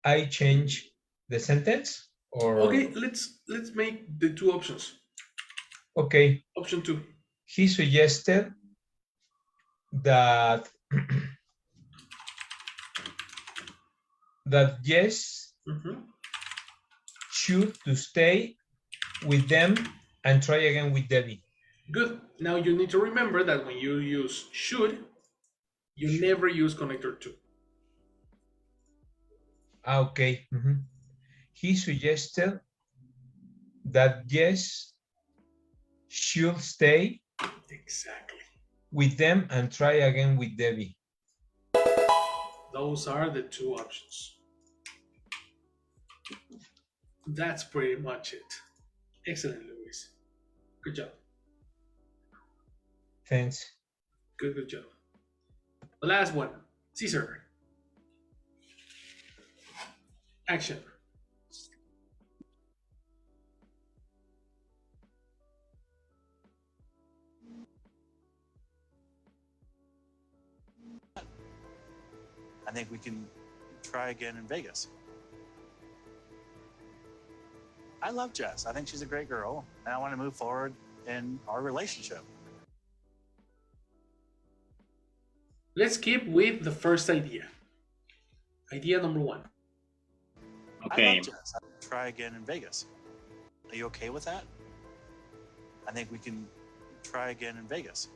I change the sentence? Or okay, let's make the two options. Okay. Option 2. He suggested that that yes should to stay with them and try again with Debbie. Good. Now you need to remember that when you use should, you never use connector to. Okay. He suggested that yes should stay exactly with them and try again with Debbie. Those are the two options. That's pretty much it. Excellent, Luis. Good job. Thanks. Good job. The last one. Caesar. Action. I think we can try again in Vegas. I love Jess. I think she's a great girl, and I want to move forward in our relationship. Let's keep with the first idea. Idea number one. Okay. I love Jess. I want to try again in Vegas. Are you okay with that? I think we can try again in Vegas.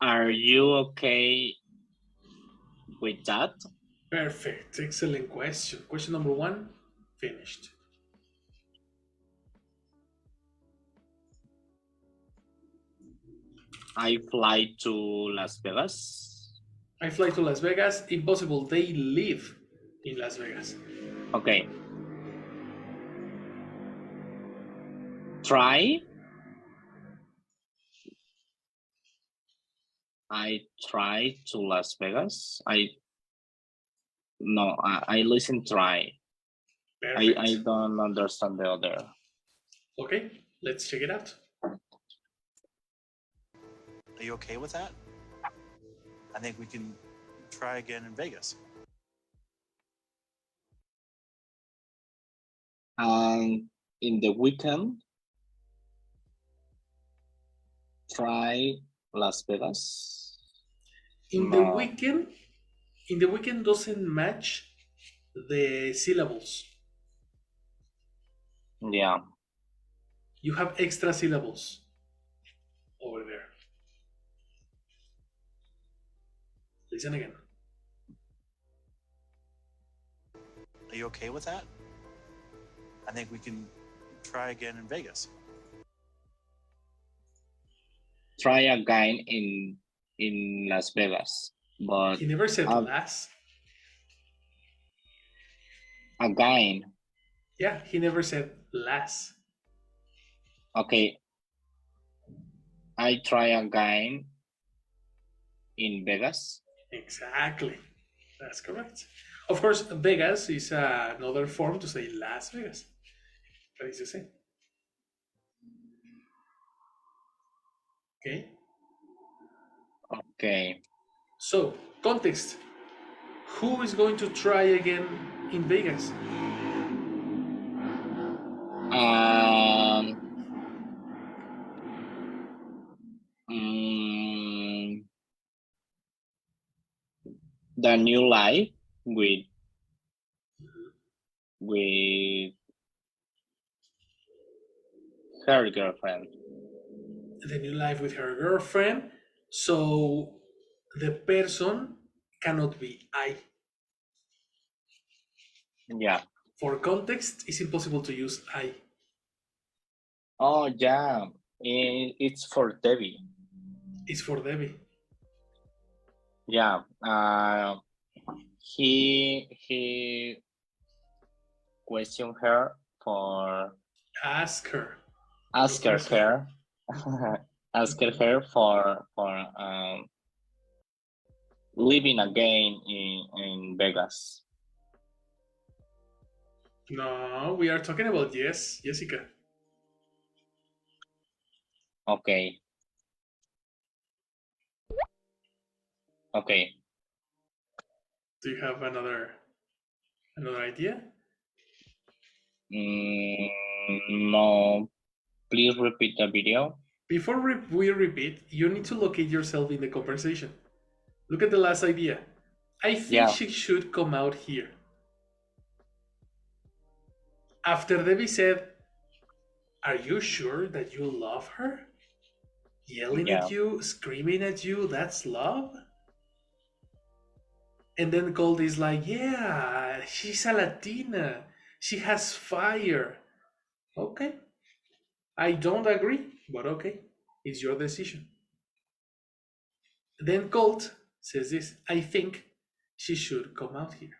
Are you okay with that? Perfect. Excellent question. Question number one, finished. I fly to Las Vegas. I fly to Las Vegas. Impossible. They live in Las Vegas. Okay. Try. I try to Las Vegas. I listen try. Perfect. I don't understand the other. Okay, let's check it out. Are you okay with that? I think we can try again in Vegas. In the weekend, try Las Vegas. In No. the weekend doesn't match the syllables. Yeah. You have extra syllables over there. Listen again. Are you okay with that? I think we can try again in Vegas. Try again in Las Vegas, but He never said last. again. Yeah, he never said last. Okay. I try again in Vegas. Exactly. That's correct. Of course, Vegas is another form to say Las Vegas. That is the same. Okay. Okay. So, context. Who is going to try again in Vegas? The new life with her girlfriend. The new life with her girlfriend. So the person cannot be I. Yeah. For context, it's impossible to use I. Oh yeah. It's for Debbie. It's for Debbie. Yeah. He questioned her for Ask her. ask her for living again in Vegas. No, we are talking about yes, Jessica. Okay. Okay. Do you have another idea? No. Please repeat the video. Before we repeat, you need to locate yourself in the conversation. Look at the last idea. I think she should come out here. After Debbie said, "Are you sure that you love her?" Yelling at you, screaming at you, that's love? And then Gold is like, "Yeah, she's a Latina. She has fire." Okay. I don't agree, but okay. It's your decision. Then Colt says this, "I think she should come out here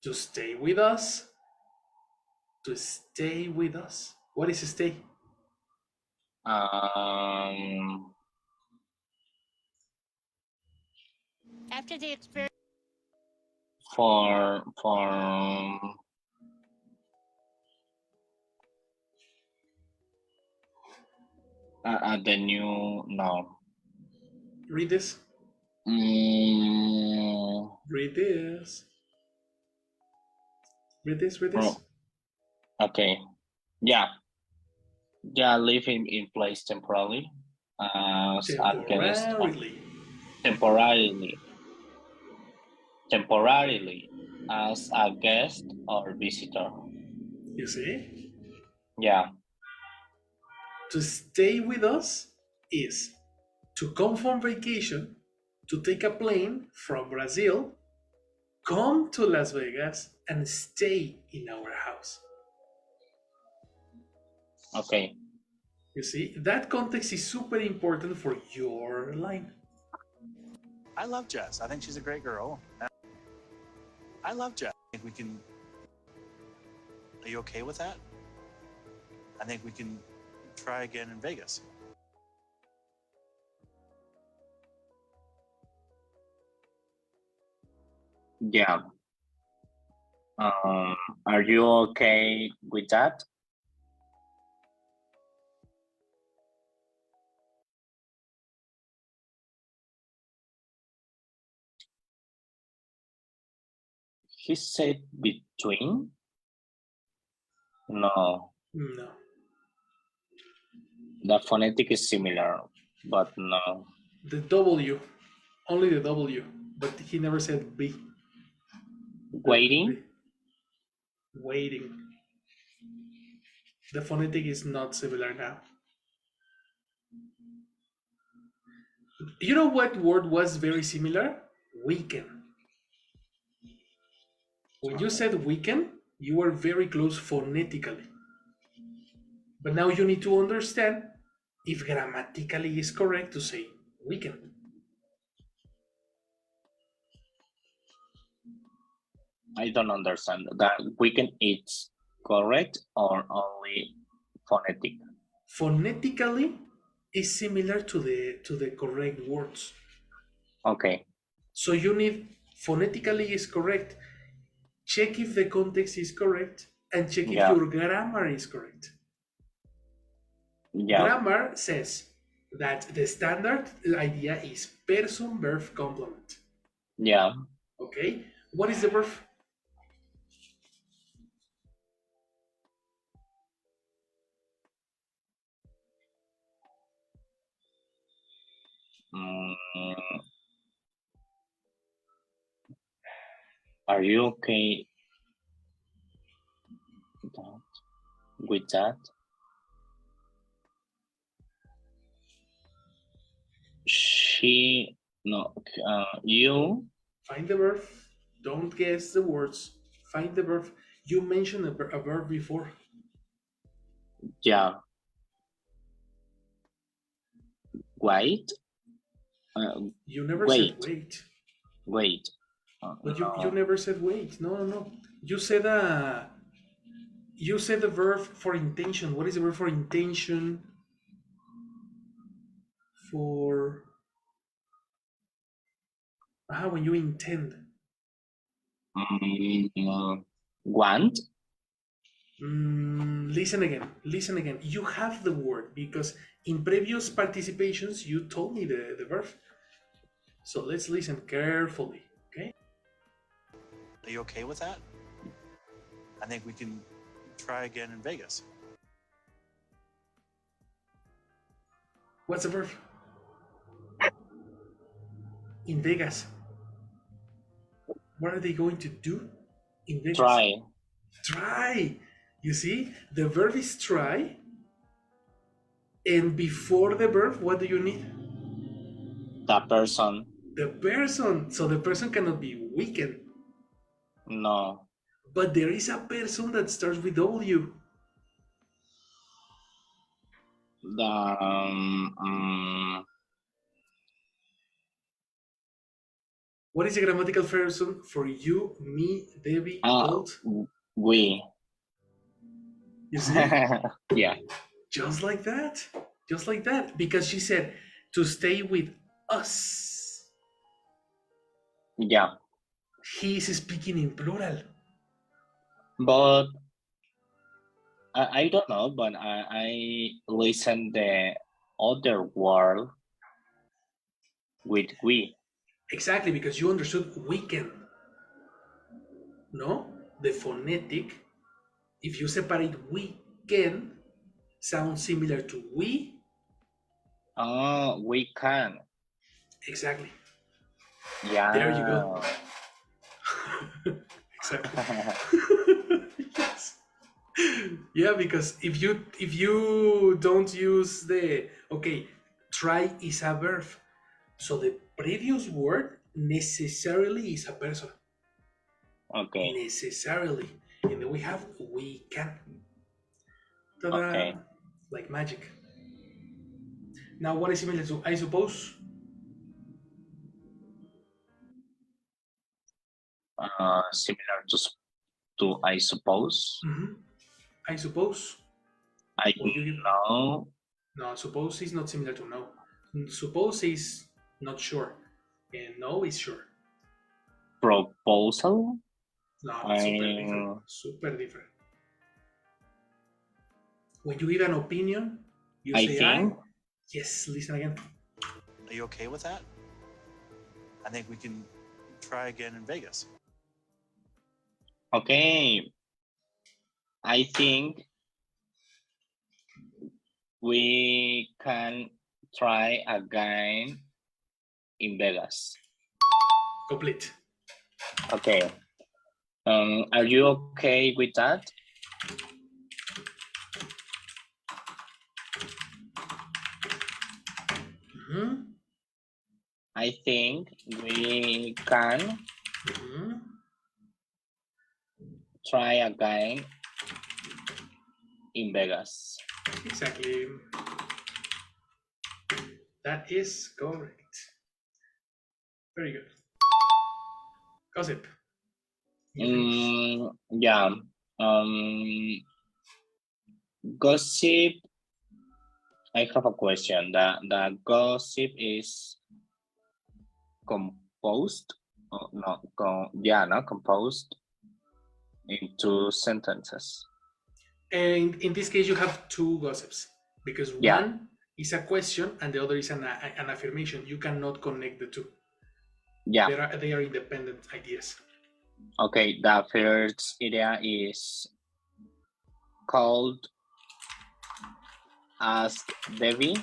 to stay with us To stay with us. What is stay? After the experience. For the new no. Read this. Mm, Read this. Read this. Read this. okay. Yeah. Yeah, live in place temporarily. Temporarily as a guest or visitor. You see? Yeah. To stay with us is to come from vacation, to take a plane from Brazil, come to Las Vegas, and stay in our house. Okay. You see, that context is super important for your line. I love Jess. I think she's a great girl. I love Jess. I think we can. Are you okay with that? I think we can try again in Vegas. Yeah. Are you okay with that? He said between? No. No. The phonetic is similar, but no. The W. Only the W. But he never said B. Waiting? Waiting. The phonetic is not similar now. You know what word was very similar? Weekend. When you said weekend, you were very close phonetically. But now you need to understand if grammatically is correct to say weekend. I don't understand. That weekend it's correct or only phonetic? Phonetically is similar to the correct words. Okay. So you need phonetically is correct. Check if the context is correct and check if your grammar is correct. Yeah. Grammar says that the standard idea is person verb complement. Yeah. Okay. What is the verb? Are you okay with that? She, no, you. Find the verb. Don't guess the words. Find the verb. You mentioned a verb before. Yeah. Wait. You never said wait. Wait. But no. you never said wait. No. You said the verb for intention. What is the verb for intention? For when you intend. Want? Listen again. You have the word because in previous participations you told me the verb. So let's listen carefully, okay? Are you okay with that? I think we can try again in Vegas. What's the verb? In Vegas. What are they going to do in Vegas? Try. You see, the verb is try. And before the verb, what do you need? The person. The person. So the person cannot be weekend. No. But there is a person that starts with W. What is the grammatical person for you, me, Debbie, both? We. You see? Yeah. Just like that. Just like that. Because she said to stay with us. Yeah. He is speaking in plural. But I don't know, but I listen the other word with we. Exactly, because you understood weekend. No? The phonetic, if you separate weekend, sounds similar to we. We can. Exactly. Yeah. There you go. Exactly. Yes. Yeah, because if you don't use the okay, try is a verb. So the previous word necessarily is a person. Okay. Necessarily. And then we have we can. Ta-da! Okay. Like magic. Now what is similar to I suppose? Similar to I suppose. Mm-hmm. I suppose. I Will you give? know. No, suppose is not similar to no. Suppose is not sure. And no is sure. Proposal. No, super different. Super different. When you give an opinion, you I say think. Yes, listen again. Are you okay with that? I think we can try again in Vegas. Okay. I think we can try again in Vegas. Complete. Okay. Are you okay with that? Mm-hmm. I think we can Mm-hmm. try again in Vegas. Exactly. That is correct. Very good. Gossip. Yeah. Gossip. I have a question. The gossip is composed. Oh, no, composed into sentences. And in this case, you have two gossips because Yeah. one is a question and the other is an affirmation. You cannot connect the two. Yeah. They are independent ideas. Okay. The first idea is called Ask Debbie.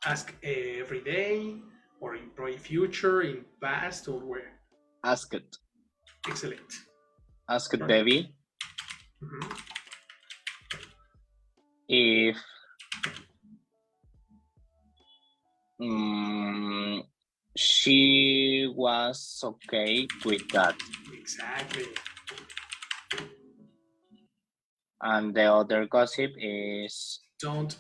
Ask every day or in future, in past, or where? Ask it. Excellent. Ask Perfect. Debbie if she was okay with that. Exactly. And the other gossip is Don't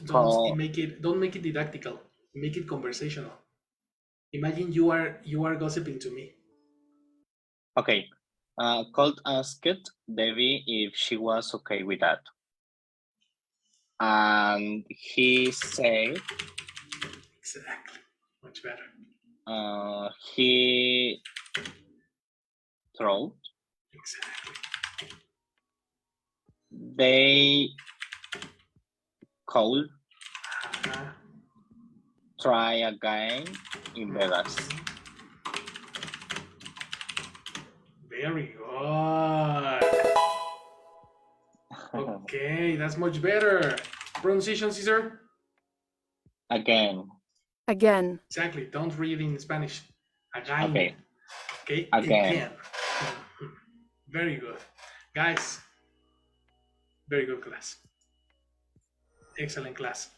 make it didactical. Make it conversational. Imagine you are gossiping to me. okay. Called asked Debbie if she was okay with that. And he said Exactly. Much better. He thought Exactly. they could try again in Vegas. Very good. Okay, that's much better. Pronunciation, Caesar? Again. Again. Exactly. Don't read in Spanish. Again. Okay. Okay. Again. Very good. Guys, very good class. Excellent class.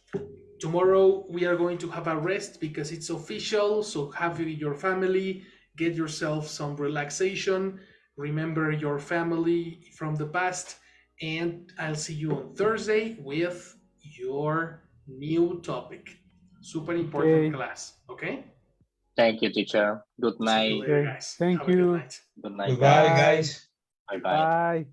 Tomorrow we are going to have a rest because it's official. So have your family, get yourself some relaxation. Remember your family from the past. And I'll see you on Thursday with your new topic. Super important class. Okay? Thank you, teacher. Good See you night. later, guys. Thank Have a good you. night. Good night. Goodbye, guys. Bye-bye. Bye.